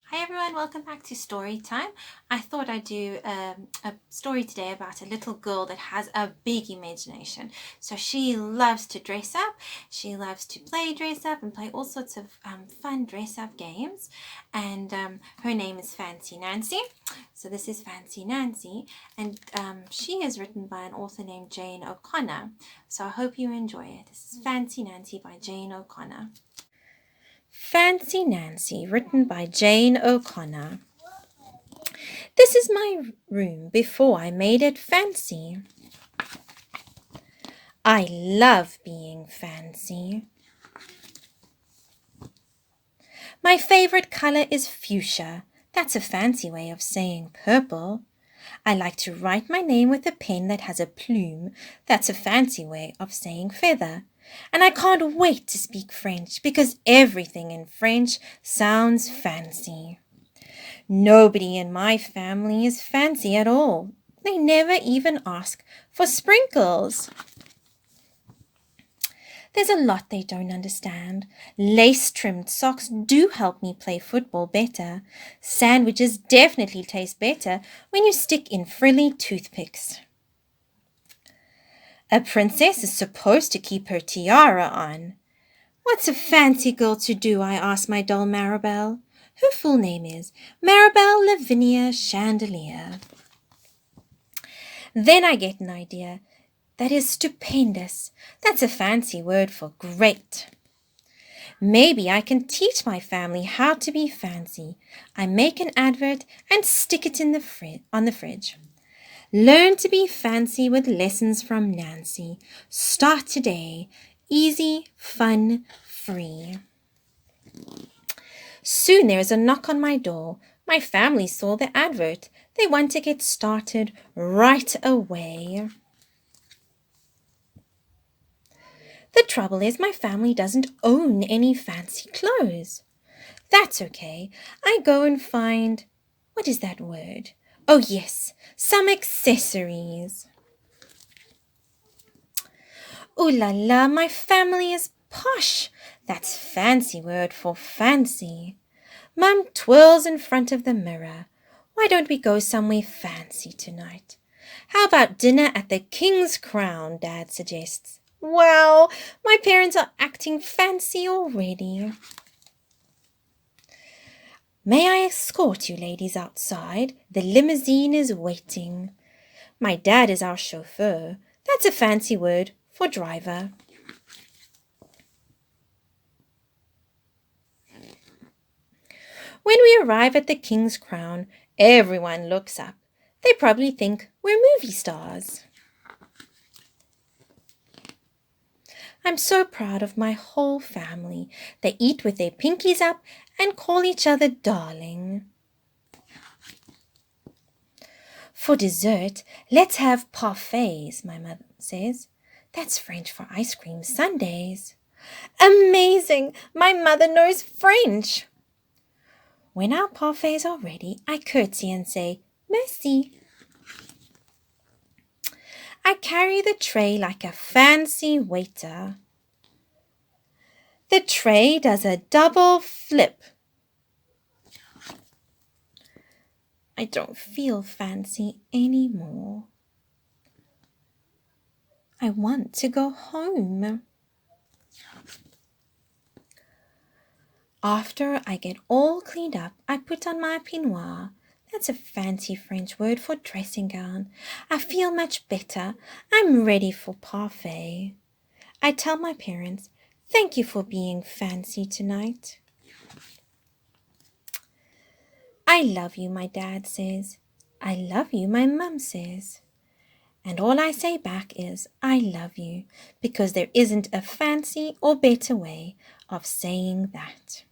Hi everyone, welcome back to Story Time. I thought I'd do a story today about a little girl that has a big imagination. So she loves to dress up, she loves to play dress up and play all sorts of fun dress up games. And her name is Fancy Nancy. So this is Fancy Nancy, and she is written by an author named Jane O'Connor. So I hope you enjoy it. This is Fancy Nancy by Jane O'Connor. Fancy Nancy, written by Jane O'Connor. This is my room before I made it fancy. I love being fancy. My favorite color is fuchsia. That's a fancy way of saying purple. I like to write my name with a pen that has a plume. That's a fancy way of saying feather. And I can't wait to speak French because everything in French sounds fancy. Nobody in my family is fancy at all. They never even ask for sprinkles. There's a lot they don't understand. Lace-trimmed socks do help me play football better. Sandwiches definitely taste better when you stick in frilly toothpicks. A princess is supposed to keep her tiara on. What's a fancy girl to do? I asked my doll Maribel. Her full name is Maribel Lavinia Chandelier. Then I get an idea. That is stupendous. That's a fancy word for great. Maybe I can teach my family how to be fancy. I make an advert and stick it in on the fridge. Learn to be fancy with lessons from Nancy. Start today. Easy, fun, free. Soon there is a knock on my door. My family saw the advert. They want to get started right away. The trouble is my family doesn't own any fancy clothes. That's okay. I go and find, what is that word? Oh yes, some accessories. Ooh la la, my family is posh. That's fancy word for fancy. Mum twirls in front of the mirror. Why don't we go somewhere fancy tonight? How about dinner at the King's Crown, Dad suggests. Wow, my parents are acting fancy already. May I escort you ladies outside? The limousine is waiting. My dad is our chauffeur. That's a fancy word for driver. When we arrive at the King's Crown, everyone looks up. They probably think we're movie stars. I'm so proud of my whole family. They eat with their pinkies up and call each other darling. For dessert, let's have parfaits, my mother says. That's French for ice cream sundaes. Amazing! My mother knows French. When our parfaits are ready, I curtsy and say, merci. I carry the tray like a fancy waiter. The tray does a double flip. I don't feel fancy anymore. I want to go home. After I get all cleaned up, I put on my peignoir. That's a fancy French word for dressing gown. I feel much better. I'm ready for parfait. I tell my parents, thank you for being fancy tonight. I love you, my dad says. I love you, my mum says. And all I say back is, I love you, because there isn't a fancy or better way of saying that.